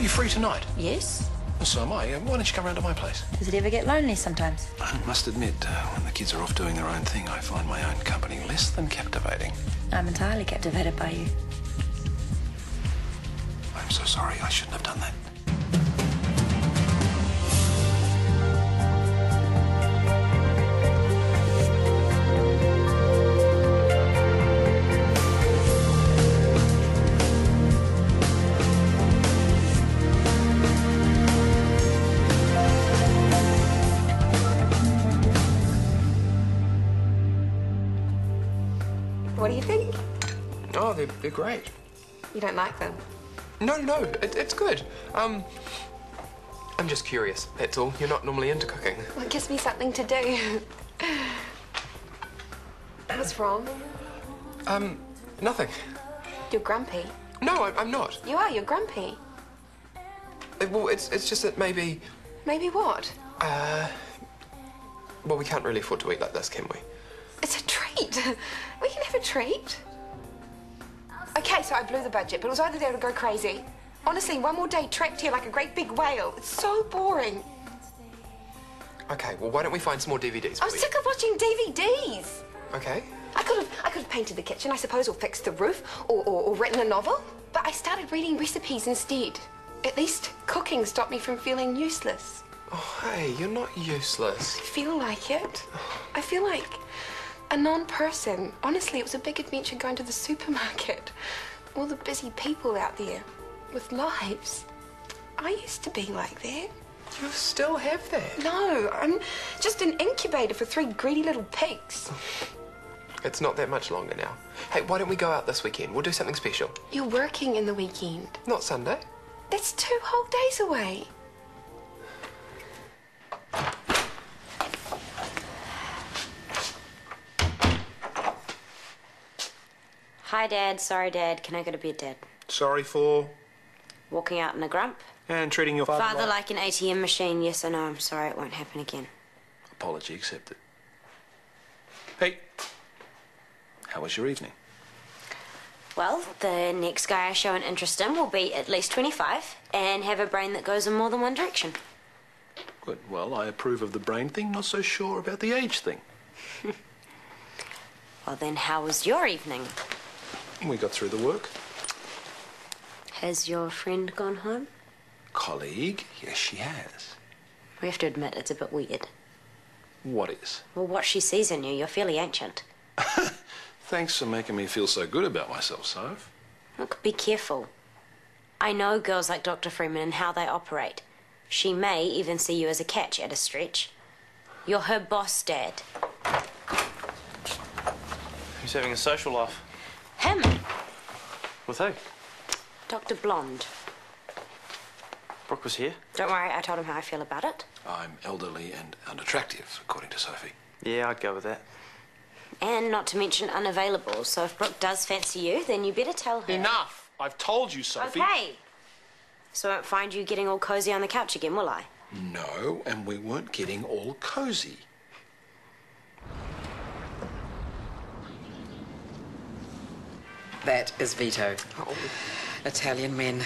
Are you free tonight? Yes. Well, so am I. Why don't you come round to my place? Does it ever get lonely sometimes? I must admit, when the kids are off doing their own thing, I find my own company less than captivating. I'm entirely captivated by you. I'm so sorry. I shouldn't have done that. What do you think? Oh, they're great. You don't like them? No, it's good. I'm just curious, that's all. You're not normally into cooking. Well, it gives me something to do. What's wrong? Nothing. You're grumpy. No, I'm not. You are, you're grumpy. Well, it's just that maybe... Maybe what? Well, we can't really afford to eat like this, can we? It's a treat. We can have a treat. Okay, so I blew the budget, but it was either there to go crazy. Honestly, one more day trapped here like a great big whale. It's so boring. Okay, well, why don't we find some more DVDs for I'm sick of watching DVDs. Okay. I could have painted the kitchen, I suppose, or fixed the roof, or written a novel. But I started reading recipes instead. At least cooking stopped me from feeling useless. Oh, hey, you're not useless. I feel like it. I feel like a non-person. Honestly, it was a big adventure going to the supermarket. All the busy people out there with lives. I used to be like that. You still have that? No, I'm just an incubator for 3 greedy little pigs. It's not that much longer now. Hey, why don't we go out this weekend? We'll do something special. You're working in the weekend. Not Sunday. That's 2 whole days away. Hi, Dad. Sorry, Dad. Can I go to bed, Dad? Sorry for... Walking out in a grump? And treating your father... Father like an ATM machine. Yes, I know. I'm sorry. It won't happen again. Apology accepted. Hey, how was your evening? Well, the next guy I show an interest in will be at least 25 and have a brain that goes in more than one direction. Good. Well, I approve of the brain thing, not so sure about the age thing. Well, then, how was your evening? We got through the work. Has your friend gone home? Colleague? Yes, she has. We have to admit it's a bit weird. What is? Well, what she sees in you, you're fairly ancient. Thanks for making me feel so good about myself, Soph. Look, be careful. I know girls like Dr. Freeman and how they operate. She may even see you as a catch at a stretch. You're her boss, Dad. Who's having a social life? Him. With who? Dr. Blonde. Brooke was here. Don't worry, I told him how I feel about it. I'm elderly and unattractive, according to Sophie. Yeah, I'd go with that. And not to mention unavailable, so if Brooke does fancy you, then you better tell her. Enough! I've told you, Sophie. Okay. So I won't find you getting all cosy on the couch again, will I? No, and we weren't getting all cosy. That is Vito. Oh. Italian men.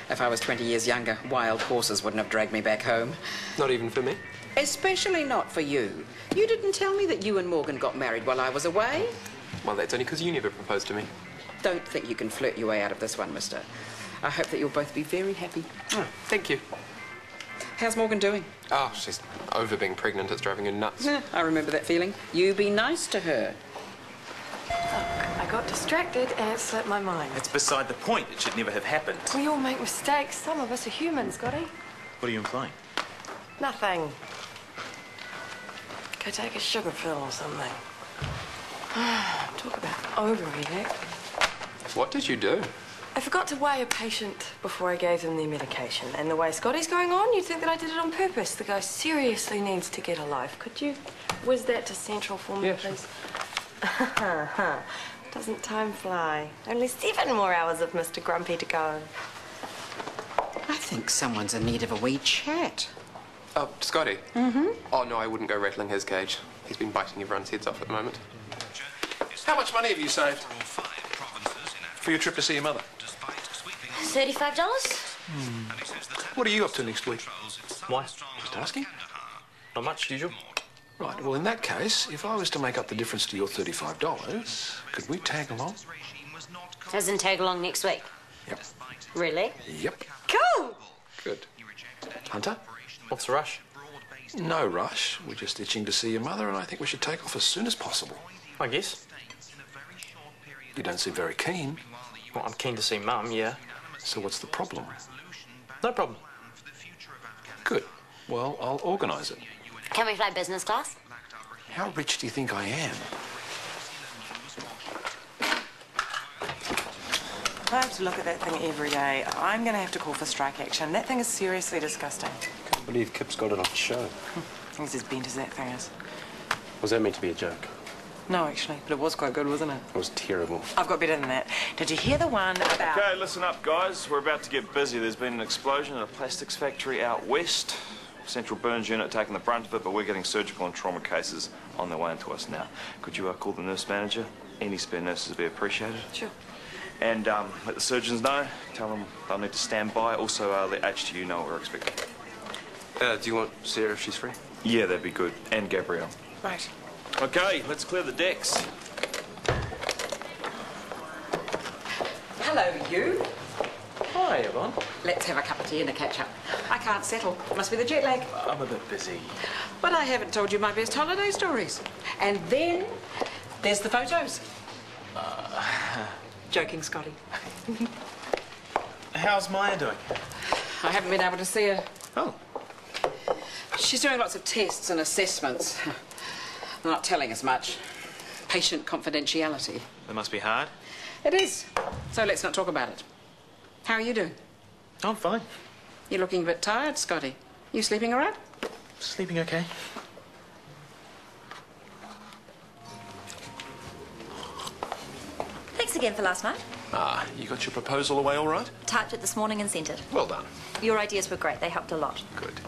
If I was 20 years younger, wild horses wouldn't have dragged me back home. Not even for me? Especially not for you. You didn't tell me that you and Morgan got married while I was away. Well, that's only because you never proposed to me. Don't think you can flirt your way out of this one, mister. I hope that you'll both be very happy. Oh, thank you. How's Morgan doing? Oh, she's over being pregnant. It's driving her nuts. I remember that feeling. You be nice to her. I got distracted and it slipped my mind. That's beside the point. It should never have happened. We all make mistakes. Some of us are humans, Scotty. What are you implying? Nothing. Go take a sugar pill or something. Talk about overeating. What did you do? I forgot to weigh a patient before I gave them their medication. And the way Scotty's going on, you'd think that I did it on purpose. The guy seriously needs to get a life. Could you whiz that to Central for me, please? Doesn't time fly? Only 7 more hours of Mr. Grumpy to go. I think someone's in need of a wee chat. Oh, Scotty? Mm-hmm. Oh, no, I wouldn't go rattling his cage. He's been biting everyone's heads off at the moment. How much money have you saved? For your trip to see your mother? $35? What are you up to next week? Why? Just asking. Not much, usual. Right, well, in that case, if I was to make up the difference to your $35, could we tag along? As in tag along next week. Yep. Really? Yep. Cool! Good. Hunter? What's the rush? No rush. We're just itching to see your mother, and I think we should take off as soon as possible. I guess. You don't seem very keen. Well, I'm keen to see Mum, yeah. So what's the problem? No problem. Good. Well, I'll organise it. Can we fly business class? How rich do you think I am? I have to look at that thing every day. I'm going to have to call for strike action. That thing is seriously disgusting. Can't believe Kip's got it off the show. He's as bent as that thing is. Was that meant to be a joke? No, actually, but it was quite good, wasn't it? It was terrible. I've got better than that. Did you hear the one about... Okay, listen up, guys. We're about to get busy. There's been an explosion in a plastics factory out west. Central Burns Unit taking the brunt of it, but we're getting surgical and trauma cases on their way into us now. Could you call the nurse manager? Any spare nurses would be appreciated. Sure. And let the surgeons know. Tell them they'll need to stand by. Also, let HTU know what we're expecting. Do you want Sarah if she's free? Yeah, that'd be good. And Gabrielle. Right. Okay, let's clear the decks. Hello, you. Hi, Yvonne. Let's have a cup of tea and a catch-up. I can't settle. Must be the jet lag. I'm a bit busy. But I haven't told you my best holiday stories. And then there's the photos. Joking, Scotty. How's Maya doing? I haven't been able to see her. Oh. She's doing lots of tests and assessments. They're not telling us much. Patient confidentiality. That must be hard. It is. So let's not talk about it. How are you doing? I'm fine. You're looking a bit tired, Scotty. You sleeping all right? Sleeping okay. Thanks again for last night. Ah, you got your proposal away all right? Typed it this morning and sent it. Well done. Your ideas were great. They helped a lot. Good.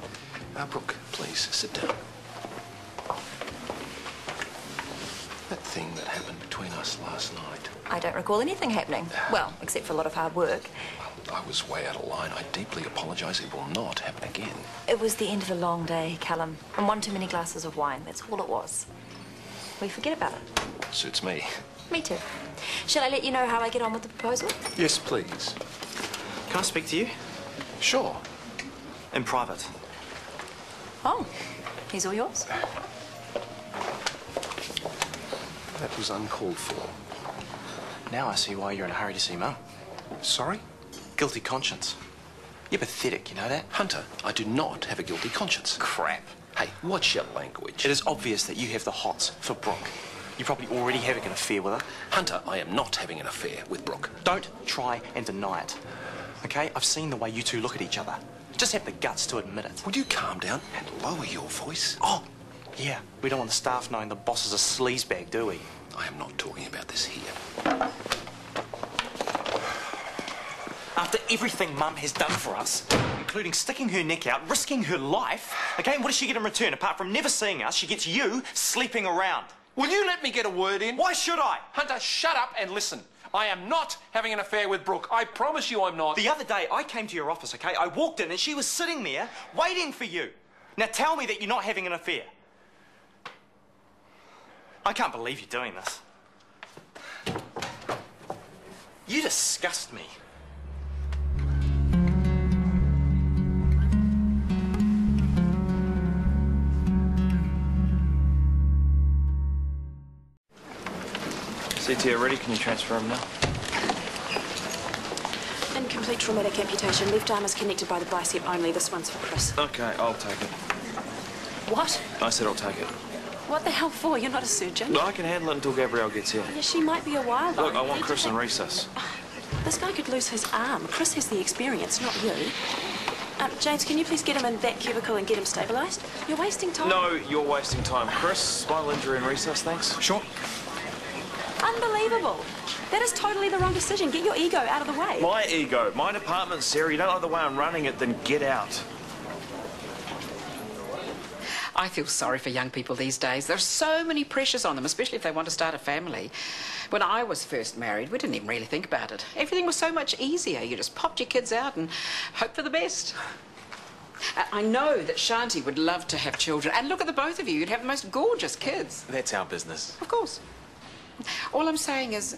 Brooke, please, sit down. That thing that happened between us last night. I don't recall anything happening. Well, except for a lot of hard work. Well, I was way out of line. I deeply apologise. It will not happen again. It was the end of a long day, Callum. And one too many glasses of wine. That's all it was. We forget about it. Suits me. Me too. Shall I let you know how I get on with the proposal? Yes, please. Can I speak to you? Sure. In private. Oh, he's all yours. That was uncalled for. Now I see why you're in a hurry to see Mum. Sorry? Guilty conscience. You're pathetic, you know that? Hunter, I do not have a guilty conscience. Crap. Hey, watch your language. It is obvious that you have the hots for Brooke. You're probably already having an affair with her. Hunter, I am not having an affair with Brooke. Don't try and deny it. Okay? I've seen the way you two look at each other. Just have the guts to admit it. Would you calm down and lower your voice? Oh, yeah. We don't want the staff knowing the boss is a sleazebag, do we? I am not talking about this here. After everything Mum has done for us, including sticking her neck out, risking her life, okay, what does she get in return? Apart from never seeing us, she gets you sleeping around. Will you let me get a word in? Why should I? Hunter, shut up and listen. I am not having an affair with Brooke. I promise you I'm not. The other day, I came to your office, okay? I walked in and she was sitting there waiting for you. Now tell me that you're not having an affair. I can't believe you're doing this. You disgust me. CT ready? Can you transfer him now? Incomplete traumatic amputation. Left arm is connected by the bicep only. This one's for Chris. Okay, I'll take it. What? I said I'll take it. What the hell for? You're not a surgeon. No, I can handle it until Gabrielle gets here. Yeah, she might be a while though. Look, I want Chris in recess. This guy could lose his arm. Chris has the experience, not you. James, can you please get him in that cubicle and get him stabilised? You're wasting time. No, you're wasting time. Chris, spinal injury in recess, thanks. Sure. Unbelievable. That is totally the wrong decision. Get your ego out of the way. My ego. My department, Sarah. You don't like the way I'm running it, then get out. I feel sorry for young people these days. There's so many pressures on them, especially if they want to start a family. When I was first married, we didn't even really think about it. Everything was so much easier. You just popped your kids out and hoped for the best. I know that Shanti would love to have children. And look at the both of you. You'd have the most gorgeous kids. That's our business. Of course. All I'm saying is,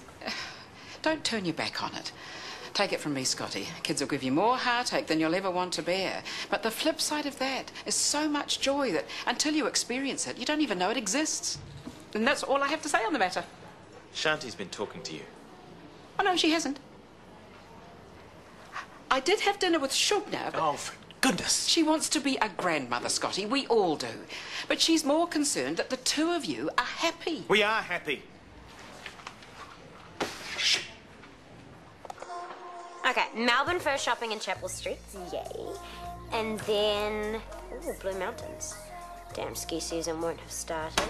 don't turn your back on it. Take it from me, Scotty. Kids will give you more heartache than you'll ever want to bear. But the flip side of that is so much joy that until you experience it, you don't even know it exists. And that's all I have to say on the matter. Shanti's been talking to you. Oh, no, she hasn't. I did have dinner with Shortland. Oh, for goodness. She wants to be a grandmother, Scotty. We all do. But she's more concerned that the two of you are happy. We are happy. Okay, Melbourne first shopping in Chapel Street. Yay. And then... Ooh, Blue Mountains. Damn, ski season won't have started.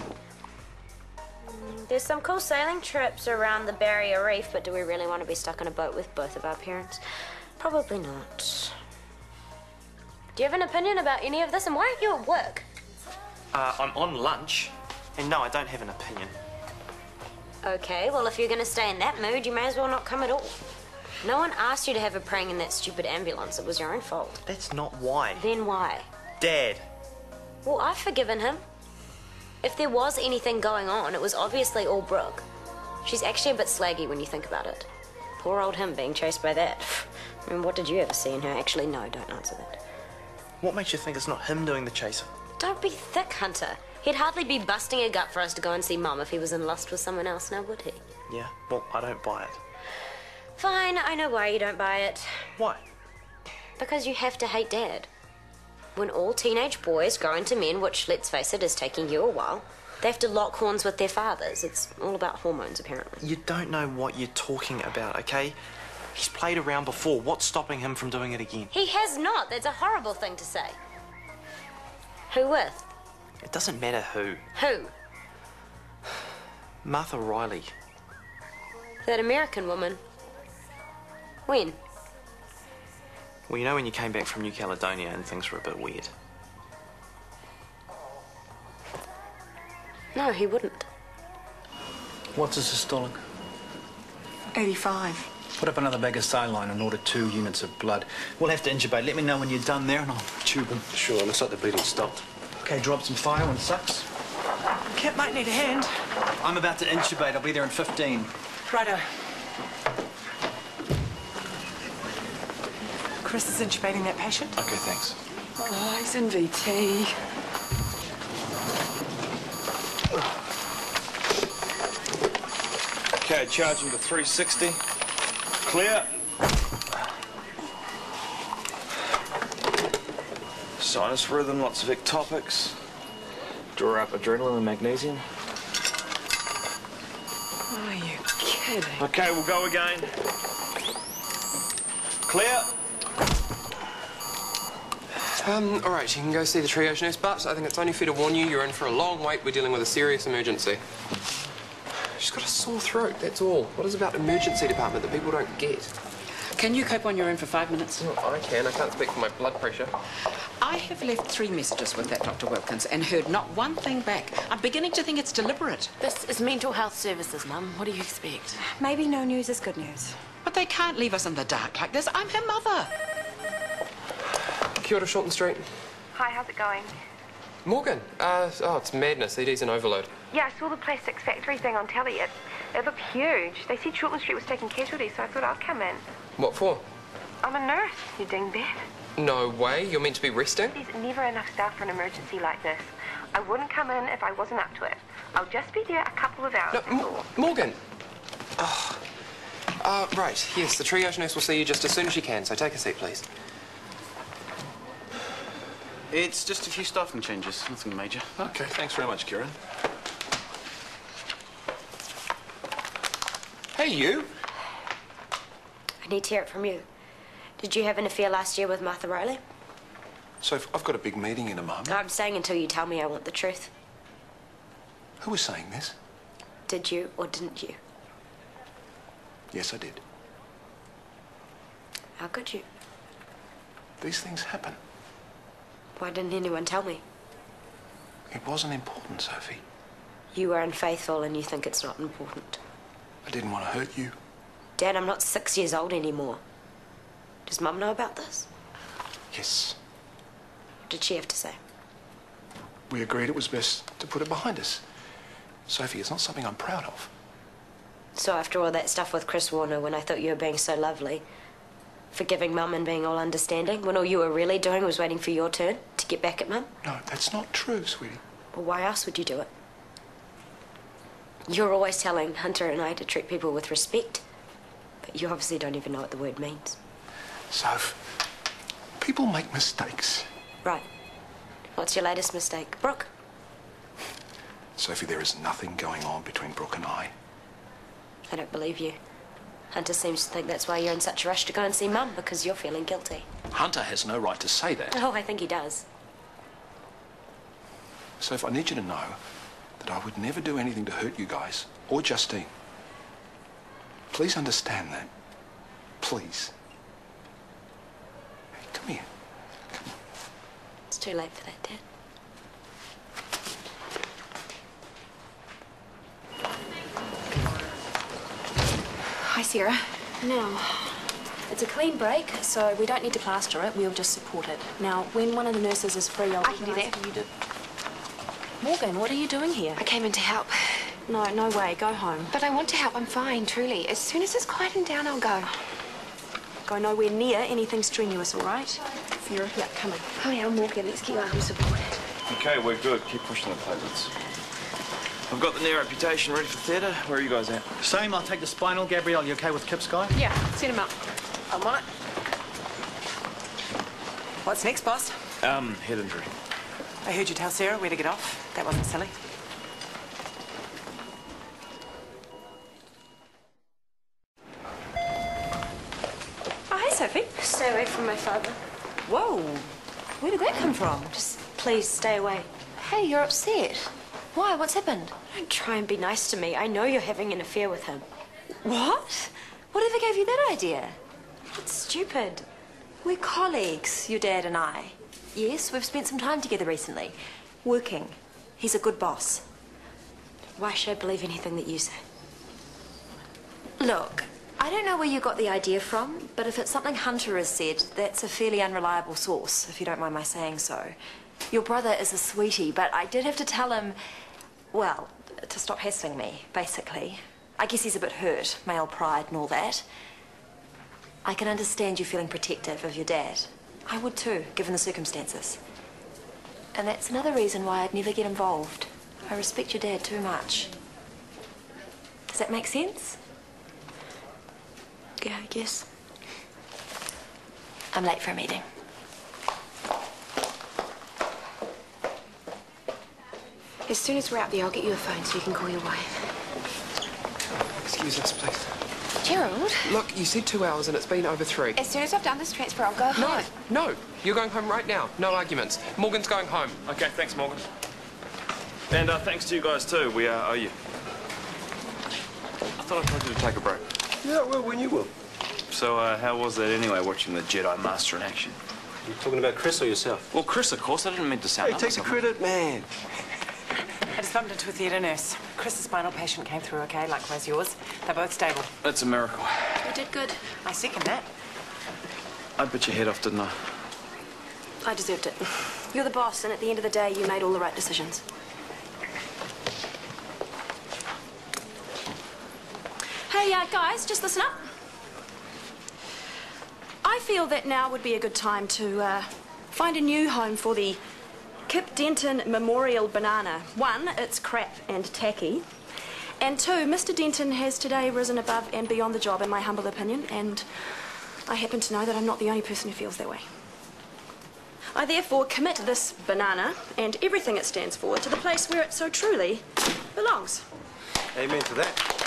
There's some cool sailing trips around the Barrier Reef, but do we really want to be stuck in a boat with both of our parents? Probably not. Do you have an opinion about any of this? And why aren't you at work? I'm on lunch. And no, I don't have an opinion. Okay, well, if you're going to stay in that mood, you may as well not come at all. No one asked you to have a praying in that stupid ambulance. It was your own fault. That's not why. Then why? Dad. Well, I've forgiven him. If there was anything going on, it was obviously all Brooke. She's actually a bit slaggy when you think about it. Poor old him being chased by that. I mean, what did you ever see in her? Actually, no, don't answer that. What makes you think it's not him doing the chasing? Don't be thick, Hunter. He'd hardly be busting a gut for us to go and see Mum if he was in lust with someone else, now would he? Yeah, well, I don't buy it. Fine, I know why you don't buy it. Why? Because you have to hate Dad. When all teenage boys grow into men, which, let's face it, is taking you a while, they have to lock horns with their fathers. It's all about hormones, apparently. You don't know what you're talking about, okay? He's played around before. What's stopping him from doing it again? He has not. That's a horrible thing to say. Who with? It doesn't matter who. Who? Martha Riley. That American woman. When? Well, you know when you came back from New Caledonia and things were a bit weird. No, he wouldn't. What's his systolic? 85. Put up another bag of saline and order 2 units of blood. We'll have to intubate. Let me know when you're done there and I'll tube him. Sure, looks like the bleeding stopped. Okay, drop some fire and sucks. Kip might need a hand. I'm about to intubate. I'll be there in 15. Righto. Chris is intubating that patient. Okay, thanks. Oh, he's in VT. Okay, charging to 360. Clear. Sinus rhythm, lots of ectopics. Draw up adrenaline and magnesium. Are you kidding? Okay, we'll go again. Clear. All right, you can go see the triage nurse, but I think it's only fair to warn you, you're in for a long wait. We're dealing with a serious emergency. She's got a sore throat, that's all. What is about emergency department that people don't get? Can you cope on your own for 5 minutes? Oh, I can. I can't speak for my blood pressure. I have left 3 messages with that Dr. Wilkins and heard not one thing back. I'm beginning to think it's deliberate. This is mental health services, Mum. What do you expect? Maybe no news is good news. But they can't leave us in the dark like this. I'm her mother. Kia ora, Shortland Street. Hi, how's it going? Morgan. Oh, it's madness. ED's an overload. Yeah, I saw the plastics factory thing on telly. It looked huge. They said Shortland Street was taking casualties, so I thought I'd come in. What for? I'm a nurse, you dingbat. No way. You're meant to be resting? There's never enough staff for an emergency like this. I wouldn't come in if I wasn't up to it. I'll just be there a couple of hours. No, Morgan. Oh. Right. Yes, the triage nurse will see you just as soon as she can, so take a seat, please. It's just a few staffing changes, nothing major. Okay, thanks very much, Kieran. Hey, you. I need to hear it from you. Did you have an affair last year with Martha Riley? So I've got a big meeting in a moment. I'm staying until you tell me. I want the truth. Who was saying this? Did you or didn't you? Yes, I did. How could you? These things happen. Why didn't anyone tell me? It wasn't important, Sophie. You were unfaithful and you think it's not important. I didn't want to hurt you. Dad, I'm not 6 years old anymore. Does Mum know about this? Yes. What did she have to say? We agreed it was best to put it behind us. Sophie, it's not something I'm proud of. So after all that stuff with Chris Warner, when I thought you were being so lovely, forgiving Mum and being all understanding, when all you were really doing was waiting for your turn to get back at Mum? No, that's not true, sweetie. Well, why else would you do it? You're always telling Hunter and I to treat people with respect, but you obviously don't even know what the word means. Soph, people make mistakes. Right. What's your latest mistake? Brooke? Sophie, there is nothing going on between Brooke and I. I don't believe you. Hunter seems to think that's why you're in such a rush to go and see Mum, because you're feeling guilty. Hunter has no right to say that. Oh, I think he does. Soph, I need you to know that I would never do anything to hurt you guys, or Justine. Please understand that. Please. Hey, come here. It's too late for that, Dad. Hi, Sarah. Now, it's a clean break, so we don't need to plaster it. We'll just support it. Now, when one of the nurses is free, I'll I can do that. you do. Morgan, what are you doing here? I came in to help. No, no way. Go home. But I want to help. I'm fine, truly. As soon as it's quietened down, I'll go. Go nowhere near anything strenuous, all right? Sarah, yeah, come on. Oh, yeah, Morgan, let's keep arms supported. Okay, we're good. Keep pushing the platelets. I've got the near amputation ready for theatre. Where are you guys at? Same, I'll take the spinal. Gabrielle, you okay with Kip's guy? Yeah, send him up. I'm on it. What's next, boss? Head injury. I heard you tell Sarah where to get off. That wasn't silly. Oh, hey, Sophie. Stay away from my father. Whoa. Where did that come from? Just please stay away. Hey, you're upset. Why? What's happened? Don't try and be nice to me. I know you're having an affair with him. What? Whatever gave you that idea? It's stupid. We're colleagues, your dad and I. Yes, we've spent some time together recently. Working. He's a good boss. Why should I believe anything that you say? Look, I don't know where you got the idea from, but if it's something Hunter has said, that's a fairly unreliable source, if you don't mind my saying so. Your brother is a sweetie, but I did have to tell him, well, to stop hassling me, basically. I guess he's a bit hurt, male pride and all that. I can understand you feeling protective of your dad. I would too, given the circumstances. And that's another reason why I'd never get involved. I respect your dad too much. Does that make sense? Yeah, I guess. I'm late for a meeting. As soon as we're out there, I'll get you a phone so you can call your wife. Excuse us, please. Gerald? Look, you said 2 hours and it's been over 3. As soon as I've done this transfer, I'll go home. No, you're going home right now. No arguments. Morgan's going home. Okay, thanks, Morgan. And thanks to you guys too. We owe you. I thought I told you to take a break. Yeah, well, when you will. So how was that anyway, watching the Jedi Master in action? You talking about Chris or yourself? Well, Chris, of course. I didn't mean to sound Hey, up take or the something. credit, man. I just bumped into a theatre nurse. Chris's spinal patient came through okay, likewise yours. They're both stable. That's a miracle. You did good. I second that. I bit your head off, didn't I? I deserved it. You're the boss, and at the end of the day, you made all the right decisions. Hey, guys, just listen up. I feel that now would be a good time to find a new home for the Kip Denton Memorial Banana. 1, it's crap and tacky. And 2, Mr. Denton has today risen above and beyond the job, in my humble opinion, and I happen to know that I'm not the only person who feels that way. I therefore commit this banana and everything it stands for to the place where it so truly belongs. Amen to that.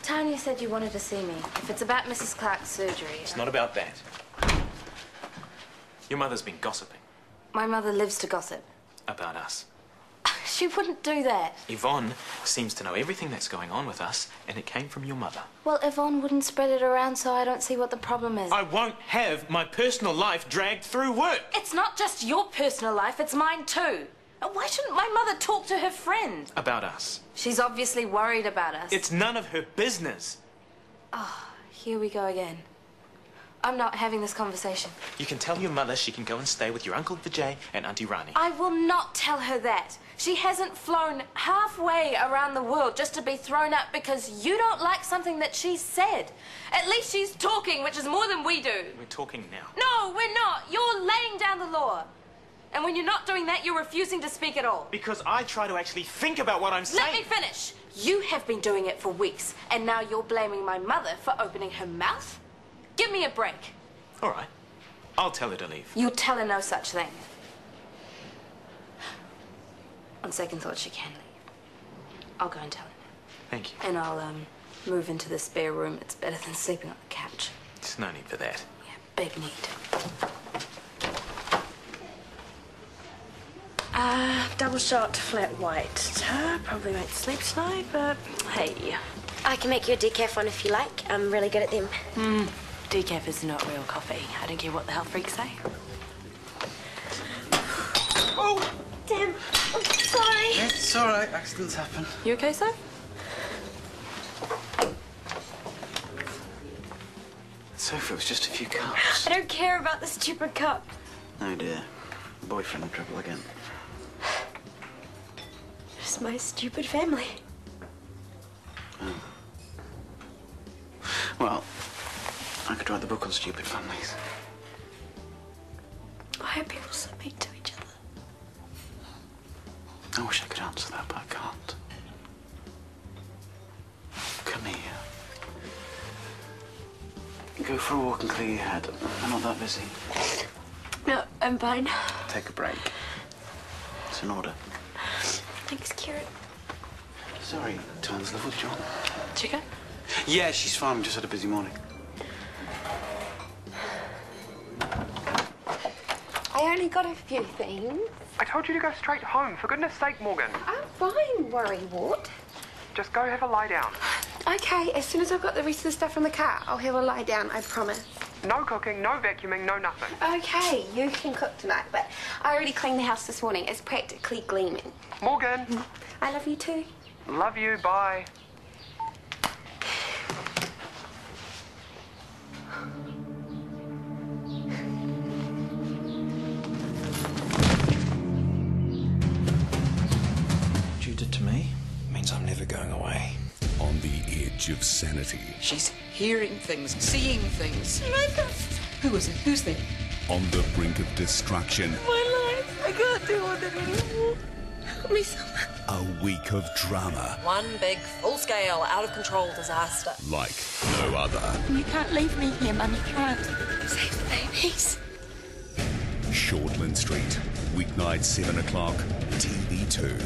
Tanya said you wanted to see me. If it's about Mrs. Clark's surgery... It's not about that. Your mother's been gossiping My mother lives to gossip. about us. She wouldn't do that. Yvonne seems to know everything that's going on with us, and it came from your mother. Well, Yvonne wouldn't spread it around, so I don't see what the problem is. I won't have my personal life dragged through work. It's not just your personal life, it's mine too. Why shouldn't my mother talk to her friend? About us. She's obviously worried about us. It's none of her business. Oh, here we go again. I'm not having this conversation. You can tell your mother she can go and stay with your Uncle Vijay and Auntie Rani. I will not tell her that. She hasn't flown halfway around the world just to be thrown out because you don't like something that she said. At least she's talking, which is more than we do. We're talking now. No, we're not. You're laying down the law. And when you're not doing that, you're refusing to speak at all. Because I try to actually think about what I'm saying. Let me finish. You have been doing it for weeks, and now you're blaming my mother for opening her mouth? Give me a break. All right. I'll tell her to leave. You tell her no such thing. On second thought, she can leave. I'll go and tell her now. Thank you. And I'll, move into the spare room. It's better than sleeping on the couch. There's no need for that. Yeah, big need. Double shot, flat white. Probably won't sleep tonight, but hey. I can make you a decaf one if you like. I'm really good at them. Decaf is not real coffee. I don't care what the hell freaks say. Oh, damn. I'm sorry. It's all right. Accidents happen. You okay, sir? Sophie, it was just a few cups. I don't care about the stupid cup. Oh dear. Boyfriend in trouble again. It's my stupid family. Oh. Well, I could write the book on stupid families. Why are people so mean to each other? I wish I could answer that, but I can't. Come here. Go for a walk and clear your head. I'm not that busy. No, I'm fine. Take a break. It's in order. Thanks, Kieran. Sorry, Tom's level, John. Chica? Yeah, she's fine. We just had a busy morning. I only got a few things. I told you to go straight home. For goodness sake, Morgan. I'm fine, Worrywart. Just go have a lie down. Okay, as soon as I've got the rest of the stuff from the car, I'll have a lie down, I promise. No cooking, no vacuuming, no nothing. Okay, you can cook tonight, but I already cleaned the house this morning. It's practically gleaming. Morgan. I love you too. Love you, bye. What you did to me means I'm never going away. On the edge of sanity. She's hearing things, seeing things. Who is it? Who's there? On the brink of destruction. My life. I can't deal with it anymore. Help me, someone. A week of drama. One big, full-scale, out-of-control disaster. Like no other. You can't leave me here, Mum. You can't. Save the babies. Shortland Street. Weeknight 7 o'clock. TV2.